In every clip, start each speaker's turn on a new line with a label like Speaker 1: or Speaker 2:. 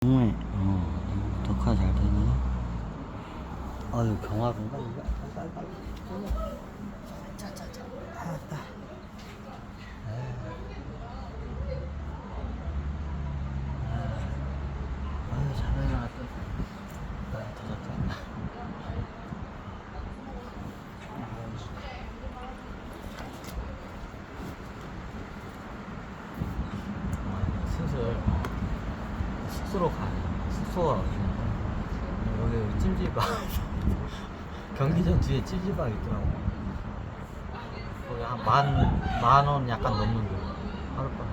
Speaker 1: 정말 녹화 잘 되네. 아유 경화로인가 이거? 짜짜짜. 아따. 아유 잘 해놨다. 터졌다. 슬슬 숙소로 가요. 숙소가 어디냐? 여기 우리 찜질방. 경기전 뒤에 찜질방 있더라고. 거기 한 만 원 약간 넘는데 하룻밤에.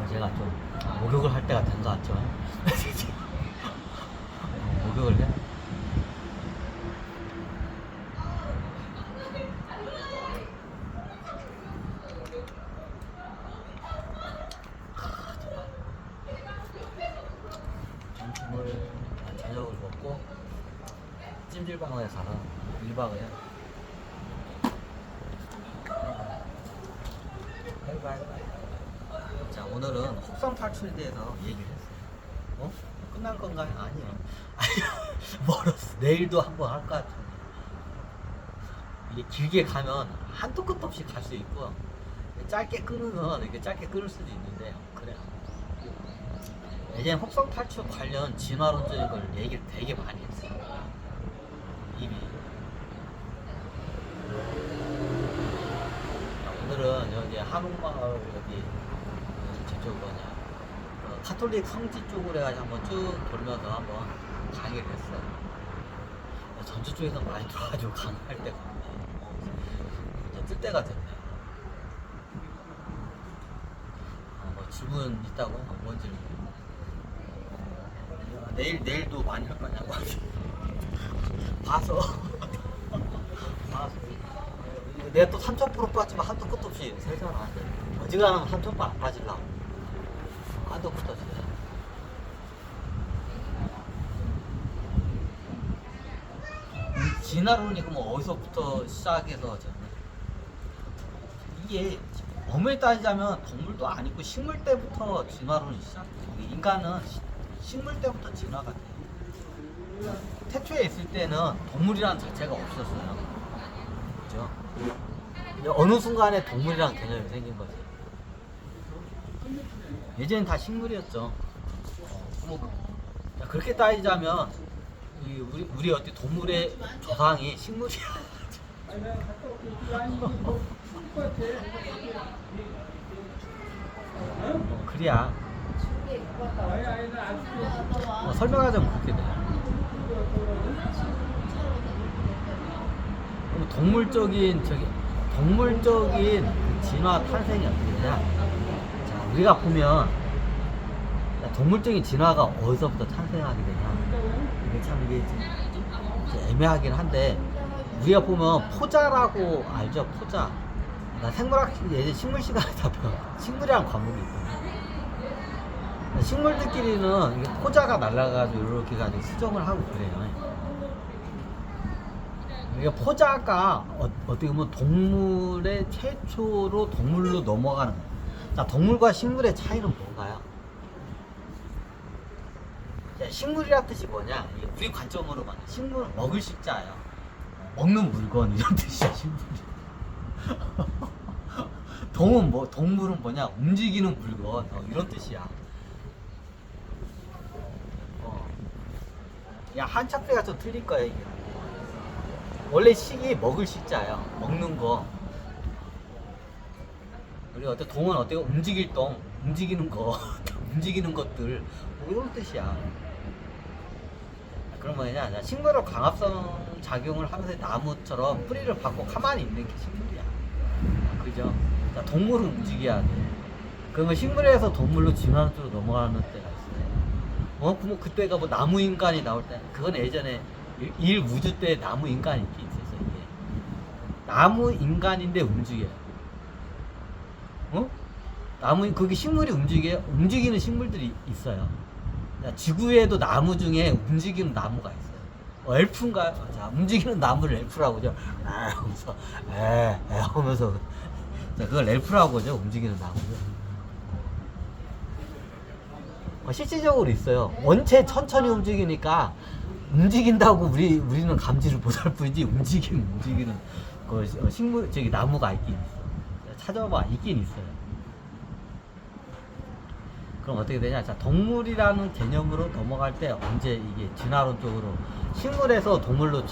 Speaker 1: 제가 좀 목욕을 할 때가 된 것 같죠? 목욕을 해? 점심을 저녁을 먹고 찜질방에 가서 1박을 해. 자, 오늘은 혹성 탈출에 대해서 얘기를 했어요. 어? 끝난 건가요? 아니요. 멀었어. 내일도 한번 할 것 같은데. 이게 길게 가면 한도 끝도 없이 갈 수 있고, 짧게 끊으면 이렇게 짧게 끊을 수도 있는데, 그래요. 예전에 혹성 탈출 관련 진화론적인 걸 얘기를 되게 많이 했어요. 이미. 오늘은 여기 한옥마을 여기 저쪽 뭐냐 카톨릭 성지 쪽으로 해가지고 한번 쭉 돌면서 한번 강의를 했어요. 전주 쪽에서 많이 들어가지고 강의할 때가 없네. 이제 뜰 때가 됐네. 뭐 질문 있다고? 뭔 질문? 내일도 많이 할 거냐고. 봐서. 내가 또 3,000% 빠지면 한도 끝도 없이 살잖아. 어지간하면 3,000% 안 빠질라고. 한도 끝도 없이. 진화론이 그럼 어디서부터 시작해서 이게 엄밀히 따지자면 동물도 아니고 식물 때부터 진화론이 시작돼요. 인간은 식물 때부터 진화가 돼요. 태초에 있을 때는 동물이라는 자체가 없었어요. 그죠? 어느 순간에 동물이라는 개념이 생긴 거지. 예전엔 다 식물이었죠. 그렇게 따지자면 우리 어디 동물의 조상이 식물이야. 그래야 설명하자면 그렇게 돼. 그럼 동물적인 진화 탄생이 어떻게 되냐? 자, 우리가 보면 동물적인 진화가 어디서부터 탄생하게 되냐? 이게 참 이게 애매하긴 한데 우리가 보면 포자라고 알죠? 포자. 나 생물학 예전 식물 시간에 다 배워. 식물이란 과목이 있거든. 식물들끼리는 이게 포자가 날라가지고 이렇게 가지고 수정을 하고 그래요. 이게 포자가 어떻게 보면 동물의 최초로 동물로 넘어가는 거예요. 자, 동물과 식물의 차이는 뭔가요? 자, 식물이란 뜻이 뭐냐? 우리 관점으로 봐요. 식물은 먹을 식자예요. 먹는 물건 이런 뜻이야, 식물이. 동물은 뭐냐? 움직이는 물건 이런 뜻이야. 야, 한자표가 좀 틀릴 거야 이게. 원래 식이 먹을 식자예요. 먹는 거. 우리 동은 움직일 동, 움직이는 거, 움직이는 것들 이런 뜻이야. 그럼 뭐냐? 식물은 광합성 작용을 하면서 나무처럼 뿌리를 받고 가만히 있는 게 식물이야. 그죠? 자, 동물은 움직여야 돼. 그러면 식물에서 동물로 진화하는 쪽으로 넘어가는 때가 있어요. 그럼 그때가 뭐 나무 인간이 나올 때, 그건 예전에 우주 때 나무 인간이 있긴 있었어. 이게 나무 인간인데 움직여요. 그게 식물이 움직이는 식물들이 있어요. 지구에도 나무 중에 움직이는 나무가 있어요. 엘프인가요? 자, 움직이는 나무를 엘프라고 하죠. 하면서 하면서 자, 그걸 엘프라고 하죠. 움직이는 나무를. 실질적으로 있어요. 원체 천천히 움직이니까 움직인다고 우리는 감지를 못할 뿐이지 움직이는 그 식물 저기 나무가 있긴 있어. 찾아봐 있긴 있어요. 그럼 어떻게 되냐? 자, 동물이라는 개념으로 넘어갈 때 언제 이게 진화론 쪽으로 식물에서 동물로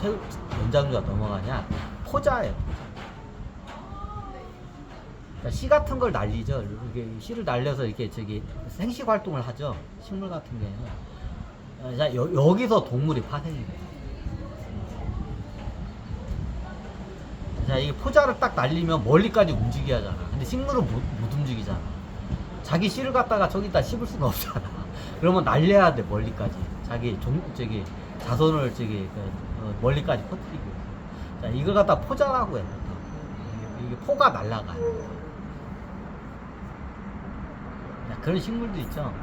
Speaker 1: 연장류가 넘어가냐? 포자예요. 그러니까 씨 같은 걸 날리죠. 이렇게 씨를 날려서 이렇게 저기 생식 활동을 하죠. 식물 같은 경우는. 자, 여기서 동물이 파생이 돼요. 자, 이게 포자를 딱 날리면 멀리까지 움직여야 하잖아. 근데 식물은 못 움직이잖아. 자기 씨를 갖다가 저기다 씹을 수가 없잖아. 그러면 날려야 돼, 멀리까지. 자기 저기 자손을 저기 멀리까지 퍼뜨리고. 자, 이걸 갖다 포자라고 해요. 이게 포가 날아가요. 그런 식물도 있죠.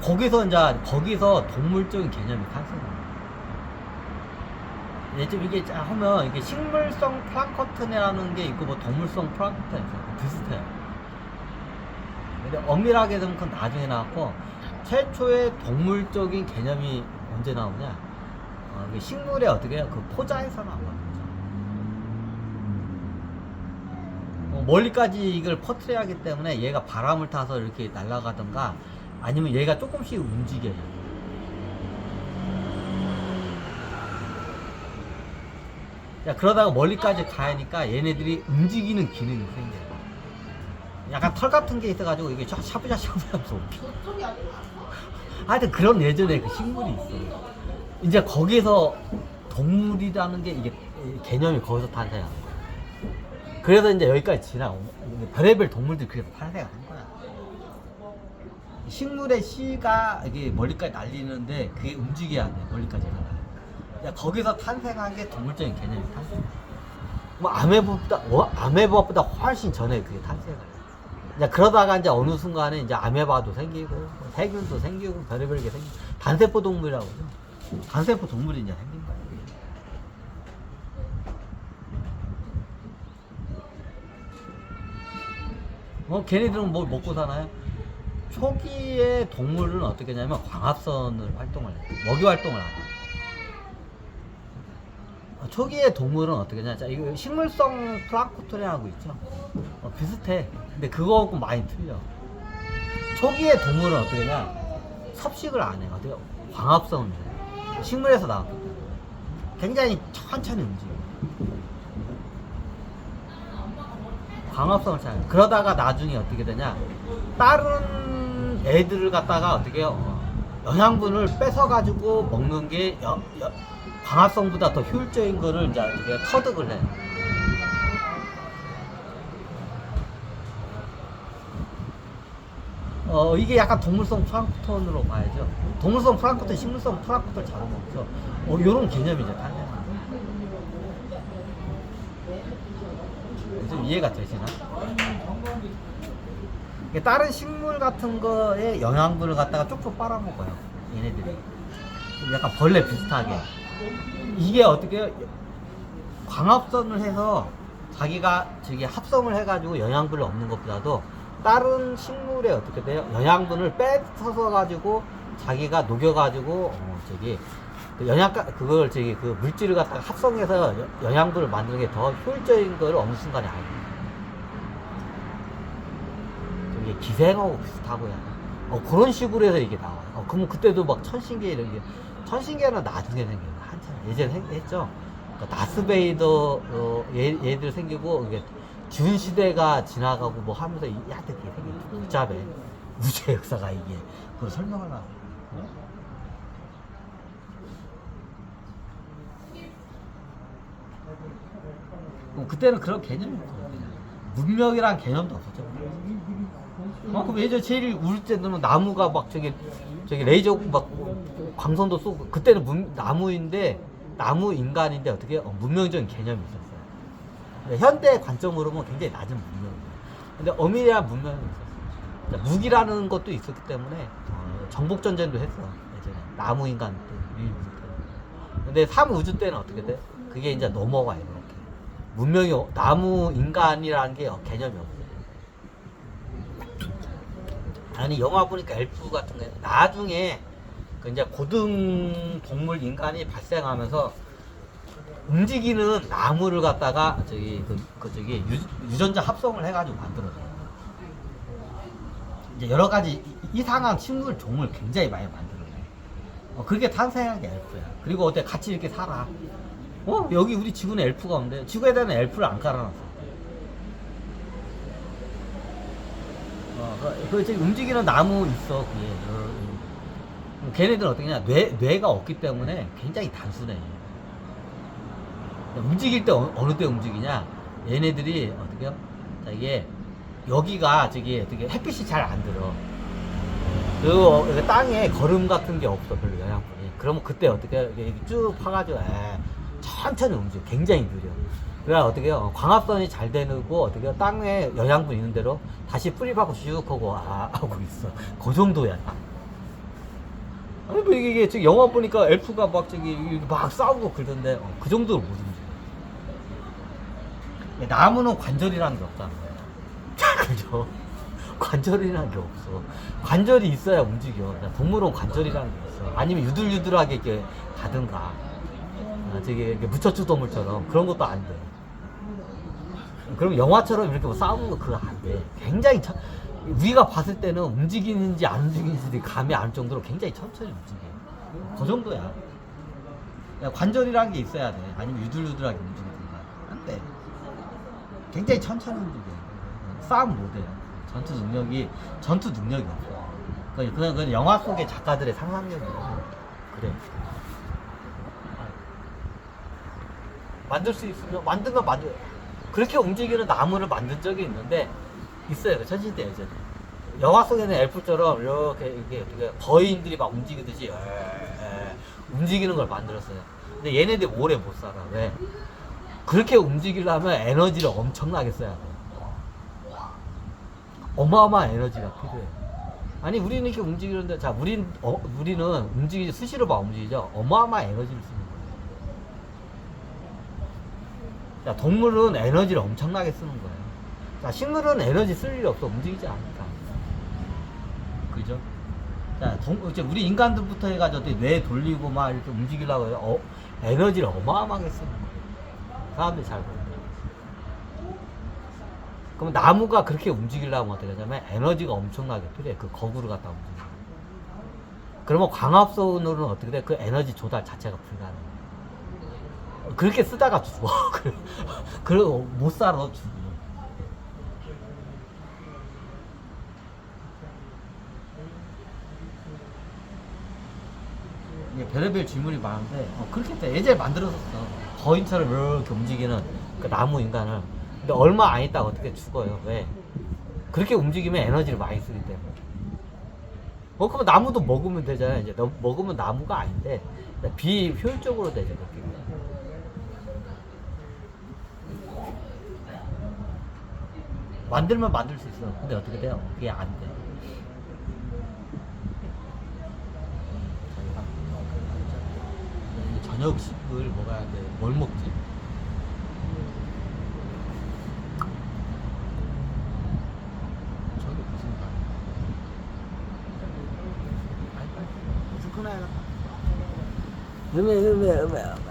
Speaker 1: 거기서 동물적인 개념이 탄생합니다. 좀 이게 하면 이게 식물성 플랑크톤이라는 게 있고 뭐 동물성 플랑크톤이 있어요. 비슷해요. 근데 엄밀하게 되면 그건 나중에 나왔고 최초의 동물적인 개념이 언제 나오냐? 식물에 어떻게 해요? 그 포자에서 나와요. 멀리까지 이걸 퍼뜨려야 하기 때문에 얘가 바람을 타서 이렇게 날아가던가 아니면 얘가 조금씩 움직여요. 야, 그러다가 멀리까지 가야니까 얘네들이 움직이는 기능이 생겨요. 약간 털 같은 게 있어가지고 이게 샤브샤브하면서 하여튼 그런 예전에 그 식물이 있어요. 이제 거기서 동물이라는 게 이게 개념이 거기서 탄생한 거야. 그래서 이제 여기까지 지나온 별의별 동물들이 그래서 탄생한 거야. 식물의 씨가 이게 멀리까지 날리는데 그게 움직여야 돼. 멀리까지 가라. 야, 거기서 탄생한 게 동물적인 개념이 탄생. 뭐 아메바보다 훨씬 전에 그게 탄생을. 야, 그러다가 이제 어느 순간에 이제 아메바도 생기고 세균도 생기고 별의별 게 생기고 단세포 동물이라고 하죠. 단세포 동물이 이제 생긴 거야. 걔네들은 뭘 먹고 사나요? 초기의 동물은 어떻게 하냐면 광합선을 활동을 해요. 먹이 활동을 안 해요. 초기의 동물은 어떻게 하냐? 자, 이거 식물성 플랑크톤이라고 있죠? 비슷해. 근데 그거하고 많이 틀려. 초기의 동물은 어떻게 하냐? 섭식을 안 해요. 어떻게 광합성을 해요. 식물에서 나왔기 때문에. 굉장히 천천히 움직여요. 광합성을 찾아요. 그러다가 나중에 어떻게 되냐? 다른 애들을 갖다가 어떻게 해요? 영양분을 뺏어가지고 먹는 게 광합성보다 더 효율적인 거를 이제 어떻게 터득을 해요. 이게 약간 동물성 플랑크톤으로 봐야죠. 동물성 플랑크톤, 식물성 플랑크톤 잡아먹죠. 요런 개념이 이제 탄생합니다. 좀 이해가 되시나? 다른 식물 같은 거에 영양분을 갖다가 쪽쪽 빨아먹어요. 얘네들이. 약간 벌레 비슷하게. 이게 어떻게 광합선을 해서 자기가 저기 합성을 해가지고 영양분을 얻는 것보다도 다른 식물에 어떻게 돼요? 영양분을 뺏어서 가지고 자기가 녹여가지고 저기 그걸 저기 그 물질을 갖다가 합성해서 영양분을 만드는 게 더 효율적인 걸 어느 순간에 알게 돼요. 이게 기생하고 비슷하고요. 그런 식으로 해서 이게 나와요. 그러면 그때도 막 천신계 이런 게 천신계는 나중에 생겨요. 한참 예전에 했죠. 그러니까 다스베이더 얘들 생기고 이게 준 시대가 지나가고 뭐 하면서 하여튼 이게 생기죠. 복잡해. 우주의 역사가 이게 그걸 설명을 하고. 그때는 그런 개념이 없어요. 문명이란 개념도 없었죠. 그럼 예전 제일 우리 때는 나무가 막 저기 레이저 막 광선도 쏘고 그때는 나무인데 나무 인간인데 어떻게 문명적인 개념이 있었어요. 현대 관점으로 보면 굉장히 낮은 문명이에요. 근데 엄밀한 문명이 있었어요. 무기라는 것도 있었기 때문에 정복 전쟁도 했어. 예전에 나무 인간 때 근데 3우주 때는 어떻게 돼? 그게 이제 넘어가요. 이렇게 문명이 나무 인간이라는 게 개념이 없어요. 아니 영화 보니까 엘프 같은 거 나중에 그 이제 고등 동물 인간이 발생하면서 움직이는 나무를 갖다가 저기 저기 유전자 합성을 해가지고 만들어져요. 이제 여러 가지 이상한 식물 종을 굉장히 많이 만들어요. 그게 탄생한 게 엘프야. 그리고 어때 같이 이렇게 살아. 여기 우리 지구는 엘프가 없는데 지구에다는 엘프를 안 깔아놨어. 그 지금 움직이는 나무 있어 그게. 걔네들은 어떻게 냐 뇌가 없기 때문에 굉장히 단순해. 움직일 때 어느 때 움직이냐? 얘네들이 어떻게요? 자, 이게 여기가 저기 어떻게 햇빛이 잘 안 들어. 그리고 땅에 거름 같은 게 없어 별로 영양분이. 그러면 그때 어떻게 이렇게 쭉 파가지고 천천히 움직여. 굉장히 느려. 그래야 어떻게 광합선이 잘 되고 어떻게 땅에 영양분 있는 대로 다시 뿌리 박고 쭉 하고 하고 있어. 그 정도야. 아니 뭐 이게 지금 영화 보니까 엘프가 막 저기 막 싸우고 그러던데 그 정도로 못 움직여. 나무는 관절이라는 게 없잖아. 그죠? 관절이라는 게 없어. 관절이 있어야 움직여. 동물은 관절이라는 게 있어. 아니면 유들유들하게 이렇게 가든가. 저기 무척추 동물처럼 그런 것도 안 돼. 그럼 영화처럼 이렇게 뭐 싸우는 거 그거 안 돼. 굉장히 우리가 봤을 때는 움직이는지 안 움직이는지 감이 안 올 정도로 굉장히 천천히 움직여. 그 정도야. 관절이라는 게 있어야 돼. 아니면 유들유들하게 움직이든가. 안 돼. 굉장히 천천히 움직여. 싸움 못해. 전투 능력이 없어. 그건 영화 속의 작가들의 상상력이야. 그래. 만들 수 있으면 만들면 그렇게 움직이는 나무를 만든 적이 있는데 있어요. 그 천신대 예전에. 영화 속에는 엘프처럼 이렇게 거인들이 막 움직이듯이 움직이는 걸 만들었어요. 근데 얘네들이 오래 못 살아. 왜? 그렇게 움직이려면 에너지를 엄청나게 써야 돼. 어마어마한 에너지가 필요해. 아니 우리는 이렇게 움직이는데 자 우리는 움직이지 수시로 막 움직이죠. 어마어마한 에너지를 쓰는 거예요. 자, 동물은 에너지를 엄청나게 쓰는 거예요. 자, 식물은 에너지 쓸 일이 없어. 움직이지 않으니까. 그죠? 자, 이제 우리 인간들부터 해가지고 뇌 돌리고 막 이렇게 움직이려고 해요. 에너지를 어마어마하게 쓰는 거예요. 사람들이 잘 보는 거예요. 그럼 나무가 그렇게 움직이려면 어떻게 하냐면 에너지가 엄청나게 필요해. 그 거구를 갖다 움직이는. 그러면 광합선으로는 어떻게 돼? 그 에너지 조달 자체가 불가능해. 그렇게 쓰다가 죽어. 그리고 못 살아 죽어. 이게 별의별 질문이 많은데 그렇게 돼. 예전에 만들었었어. 거인처럼 이렇게 움직이는 그 나무 인간을. 근데 얼마 안 있다가 어떻게 죽어요. 왜? 그렇게 움직이면 에너지를 많이 쓰기 때문에. 그러면 나무도 먹으면 되잖아. 이제 먹으면 나무가 아닌데 비효율적으로 되죠. 그렇게. 만들면 만들 수 있어. 근데 어떻게 돼요? 그게 안 돼. 저녁식을 먹어야 돼. 뭘 먹지? 저기 무슨 가? 무슨 큰아이가? 음에